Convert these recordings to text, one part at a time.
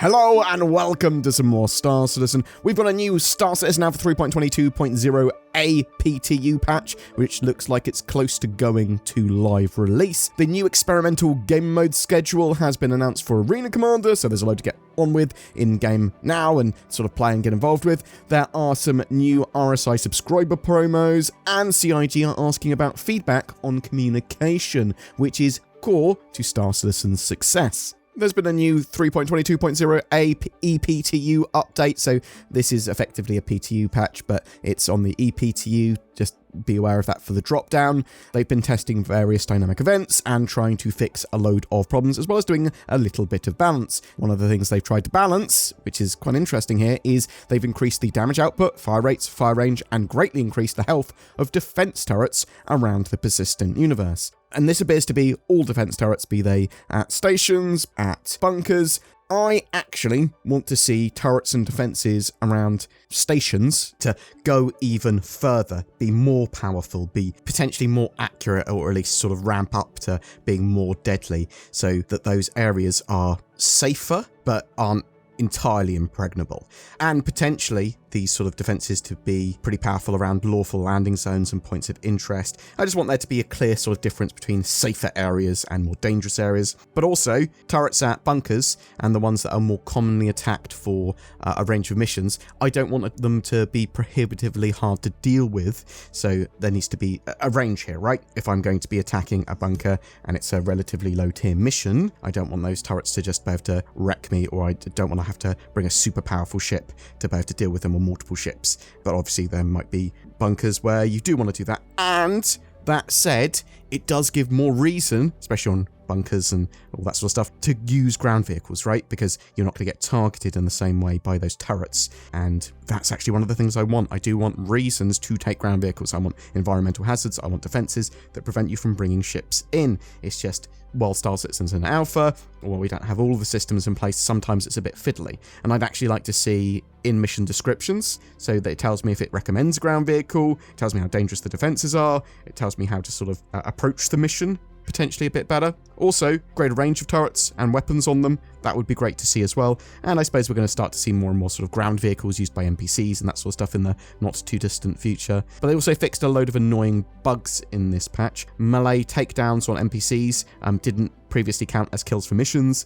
Hello and welcome to some more Star Citizen. We've got a new Star Citizen now for 3.22.0 EPTU patch, which looks like it's close to going to live release. The new experimental game mode schedule has been announced for Arena Commander, so there's a load to get on with in-game now and sort of play and get involved with. There are some new RSI subscriber promos, and CIG are asking about feedback on communication, which is core to Star Citizen's success. There's been a new 3.22.0 EPTU update, so this is effectively a PTU patch, but it's on the EPTU. Just be aware of that for the drop-down. They've been testing various dynamic events and trying to fix a load of problems, as well as doing a little bit of balance. One of the things they've tried to balance, which is quite interesting here, is they've increased the damage output, fire rates, fire range, and greatly increased the health of defense turrets around the persistent universe. And this appears to be all defense turrets, be they at stations, at bunkers. I actually want to see turrets and defenses around stations to go even further, be more powerful, be potentially more accurate, or at least sort of ramp up to being more deadly, so that those areas are safer but aren't entirely impregnable. And potentially these sort of defenses to be pretty powerful around lawful landing zones and points of interest. I just want there to be a clear sort of difference between safer areas and more dangerous areas, but also turrets at bunkers and the ones that are more commonly attacked for a range of missions. I don't want them to be prohibitively hard to deal with, so there needs to be a range here, right? If I'm going to be attacking a bunker and it's a relatively low tier mission, I don't want those turrets to just be able to wreck me, or I don't want to have to bring a super powerful ship to be able to deal with them on multiple ships. But obviously there might be bunkers where you do want to do that. And that said, it does give more reason, especially on bunkers and all that sort of stuff, to use ground vehicles, right? Because you're not going to get targeted in the same way by those turrets. And that's actually one of the things I want. I do want reasons to take ground vehicles. I want environmental hazards. I want defenses that prevent you from bringing ships in. It's just, while Star Citizen's in alpha, or we don't have all of the systems in place, sometimes it's a bit fiddly. And I'd actually like to see in mission descriptions, so that it tells me if it recommends a ground vehicle, it tells me how dangerous the defenses are, it tells me how to sort of approach the mission potentially a bit better. Also, greater range of turrets and weapons on them. That would be great to see as well. And I suppose we're going to start to see more and more sort of ground vehicles used by NPCs and that sort of stuff in the not too distant future. But they also fixed a load of annoying bugs in this patch. Melee takedowns on NPCs didn't previously count as kills for missions.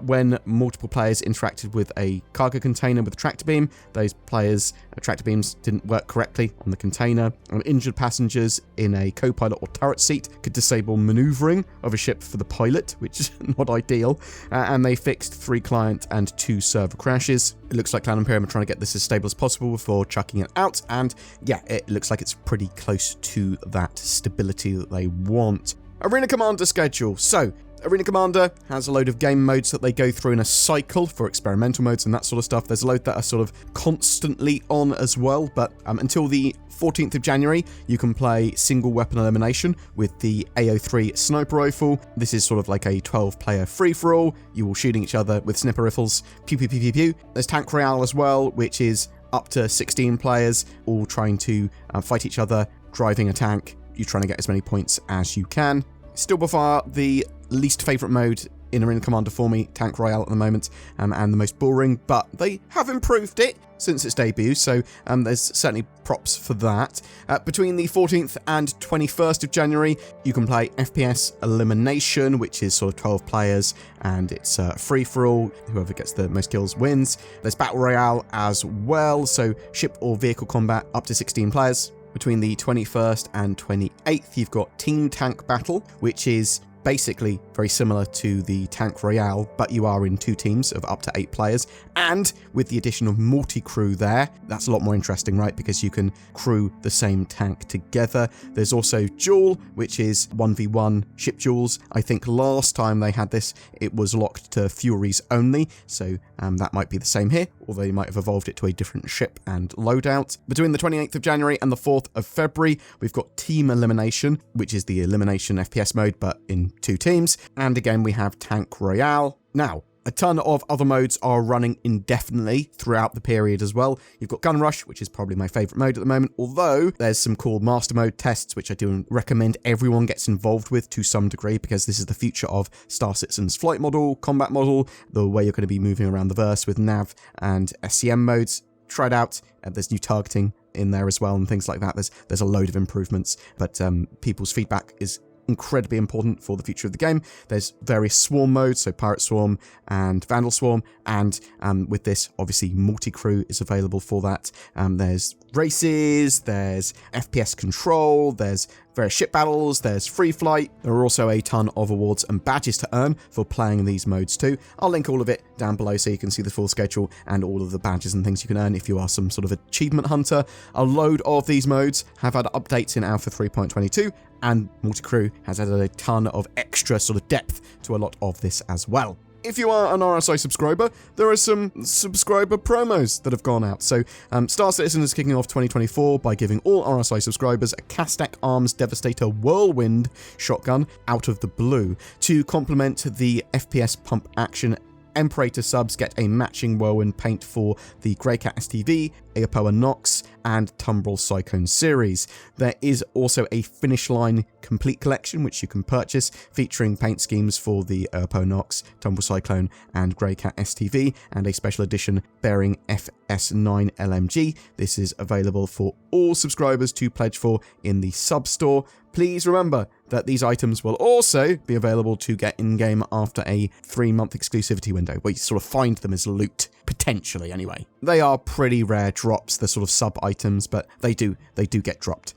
When multiple players interacted with a cargo container with a tractor beam, those players' tractor beams didn't work correctly on the container. Injured passengers in a co-pilot or turret seat could disable maneuvering of a ship for the pilot, which is not ideal. And they fixed 3 client and 2 server crashes. It looks like Cloud Imperium are trying to get this as stable as possible before chucking it out. And yeah, it looks like it's pretty close to that stability that they want. Arena Commander schedule. So, Arena Commander has a load of game modes that they go through in a cycle for experimental modes and that sort of stuff. There's a load that are sort of constantly on as well, but until the 14th of January, you can play single weapon elimination with the AO3 sniper rifle. This is sort of like a 12-player free-for-all. You all shooting each other with sniper rifles. Pew, pew, pew, pew, pew. There's Tank Royale as well, which is up to 16 players, all trying to fight each other, driving a tank. You're trying to get as many points as you can. Still by far the least favourite mode in Arena Commander for me, Tank Royale at the moment, and the most boring, but they have improved it since its debut, so there's certainly props for that. Between the 14th and 21st of January, you can play FPS Elimination, which is sort of 12 players, and it's free-for-all. Whoever gets the most kills wins. There's Battle Royale as well, so ship or vehicle combat up to 16 players. Between the 21st and 28th, you've got Team Tank Battle, which is basically very similar to the Tank Royale, but you are in 2 teams of up to 8 players. And with the addition of multi-crew there, that's a lot more interesting, right? Because you can crew the same tank together. There's also Duel, which is 1v1 ship duels. I think last time they had this, it was locked to Furies only, so that might be the same here, or they might have evolved it to a different ship and loadout. Between the 28th of January and the 4th of February, we've got Team Elimination, which is the elimination FPS mode, but in 2 teams. And again, we have Tank Royale. Now, A ton of other modes are running indefinitely throughout the period as well. You've got Gun Rush, which is probably my favourite mode at the moment, although there's some cool master mode tests, which I do recommend everyone gets involved with to some degree, because this is the future of Star Citizen's flight model, combat model, the way you're going to be moving around the verse with nav and SCM modes. Try it out. There's new targeting in there as well and things like that. There's a load of improvements, but people's feedback is incredibly important for the future of the game. There's various swarm modes, so Pirate Swarm and Vandal Swarm, and with this, obviously, multi-crew is available for that. There's races, there's FPS control, there's various ship battles, there's free flight. There are also a ton of awards and badges to earn for playing these modes too. I'll link all of it down below so you can see the full schedule and all of the badges and things you can earn if you are some sort of achievement hunter. A load of these modes have had updates in Alpha 3.22, and Multicrew has added a ton of extra sort of depth to a lot of this as well. If you are an RSI subscriber, there are some subscriber promos that have gone out. So Star Citizen is kicking off 2024 by giving all RSI subscribers a Castac Arms Devastator Whirlwind shotgun out of the blue. To complement the FPS pump action, Imperator subs get a matching Whirlwind paint for the Greycat STV, Aopoa Nox, and Tumbrel Cyclone series. There is also a Finish Line complete collection which you can purchase, featuring paint schemes for the Aopoa Nox, Tumbrel Cyclone, and Greycat STV, and a special edition bearing FS9 LMG. This is available for all subscribers to pledge for in the sub-store. Please remember that these items will also be available to get in-game after a 3-month exclusivity window, where you sort of find them as loot, potentially anyway. They are pretty rare drops, they're sort of sub-items, but they do get dropped.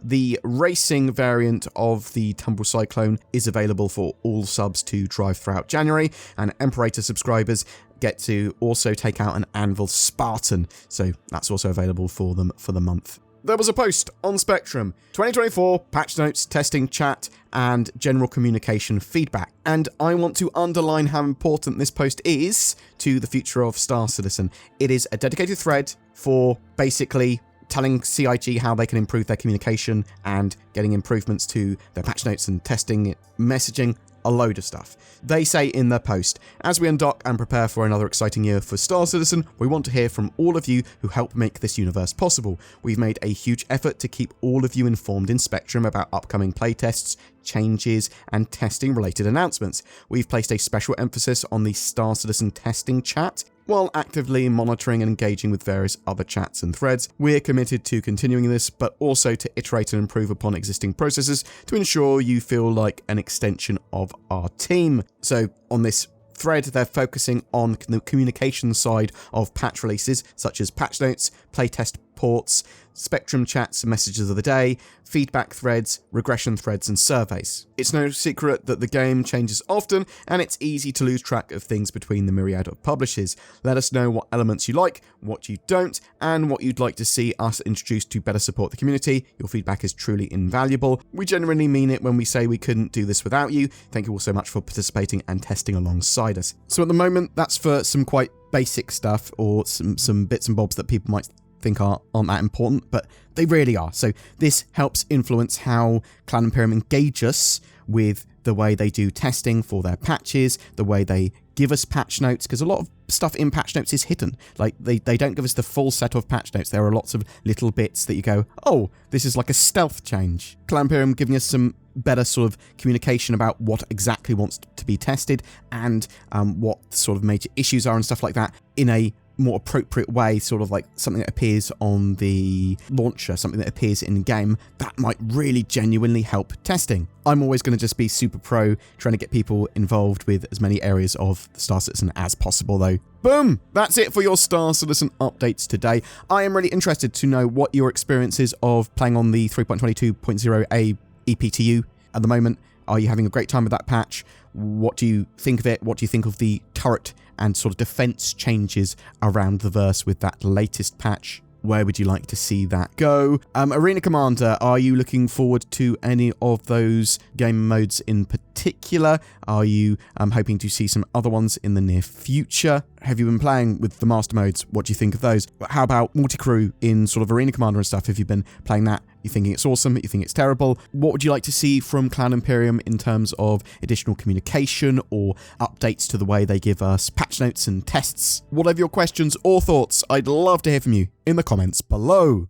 The racing variant of the Tumbrel Cyclone is available for all subs to drive throughout January, and Imperator subscribers get to also take out an Anvil Spartan, so that's also available for them for the month. There was a post on Spectrum, 2024 patch notes, testing, chat, and general communication feedback. And I want to underline how important this post is to the future of Star Citizen. It is a dedicated thread for basically telling CIG how they can improve their communication and getting improvements to their patch notes and testing, messaging, a load of stuff. They say in their post, as we undock and prepare for another exciting year for Star Citizen, we want to hear from all of you who help make this universe possible. We've made a huge effort to keep all of you informed in Spectrum about upcoming playtests, changes, and testing related announcements. We've placed a special emphasis on the Star Citizen testing chat, while actively monitoring and engaging with various other chats and threads. We're committed to continuing this, but also to iterate and improve upon existing processes to ensure you feel like an extension of our team. So on this thread, they're focusing on the communication side of patch releases, such as patch notes, playtest ports, Spectrum chats and messages of the day, feedback threads, regression threads, and surveys. It's no secret that the game changes often, and it's easy to lose track of things between the myriad of publishers. Let us know what elements you like, what you don't, and what you'd like to see us introduce to better support the community. Your feedback is truly invaluable. We genuinely mean it when we say we couldn't do this without you. Thank you all so much for participating and testing alongside us. So at the moment, that's for some quite basic stuff, or some bits and bobs that people might think aren't that important, but they really are. So this helps influence how Cloud Imperium engage us with the way they do testing for their patches, the way they give us patch notes, because a lot of stuff in patch notes is hidden. Like, they don't give us the full set of patch notes. There are lots of little bits that you go, oh, this is like a stealth change. Cloud Imperium giving us some better sort of communication about what exactly wants to be tested and what sort of major issues are and stuff like that in a more appropriate way, sort of like something that appears on the launcher, something that appears in game, that might really genuinely help testing. I'm always going to just be super pro, trying to get people involved with as many areas of the Star Citizen as possible though. Boom! That's it for your Star Citizen updates today. I am really interested to know what your experiences of playing on the 3.22.0a EPTU at the moment. Are you having a great time with that patch? What do you think of it? What do you think of the turret and sort of defense changes around the verse with that latest patch? Where would you like to see that go? Arena Commander, are you looking forward to any of those game modes in particular? particular? Are you hoping to see some other ones in the near future? Have you been playing with the master modes? What do you think of those? How about multi-crew in sort of Arena Commander and stuff? Have you been playing that? You thinking it's awesome? You think it's terrible? What would you like to see from Cloud Imperium in terms of additional communication or updates to the way they give us patch notes and tests? Whatever your questions or thoughts, I'd love to hear from you in the comments below.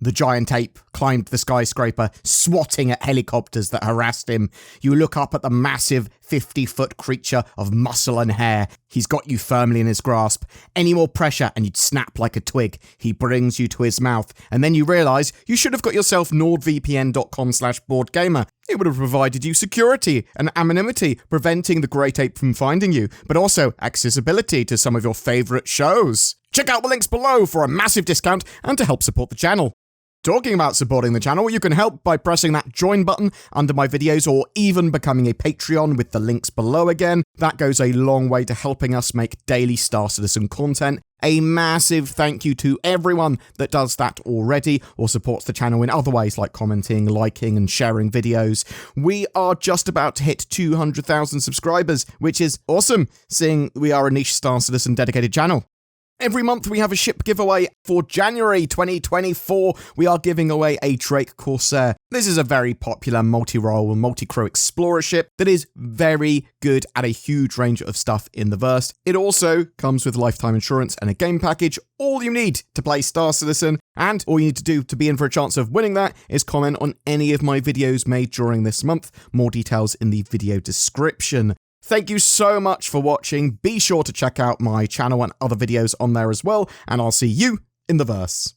The giant ape climbed the skyscraper, swatting at helicopters that harassed him. You look up at the massive 50-foot creature of muscle and hair. He's got you firmly in his grasp. Any more pressure and you'd snap like a twig. He brings you to his mouth, and then you realise you should have got yourself nordvpn.com/BoredGamer. It would have provided you security and anonymity, preventing the great ape from finding you, but also accessibility to some of your favourite shows. Check out the links below for a massive discount and to help support the channel. Talking about supporting the channel, you can help by pressing that join button under my videos or even becoming a Patreon with the links below again. That goes a long way to helping us make daily Star Citizen content. A massive thank you to everyone that does that already or supports the channel in other ways like commenting, liking and sharing videos. We are just about to hit 200,000 subscribers, which is awesome, seeing we are a niche Star Citizen dedicated channel. Every month we have a ship giveaway. For January 2024, we are giving away a Drake Corsair. This is a very popular multi-role and multi-crew explorer ship that is very good at a huge range of stuff in the verse. It also comes with lifetime insurance and a game package, all you need to play Star Citizen, and all you need to do to be in for a chance of winning that is comment on any of my videos made during this month. More details in the video description. Thank you so much for watching. Be sure to check out my channel and other videos on there as well, and I'll see you in the verse.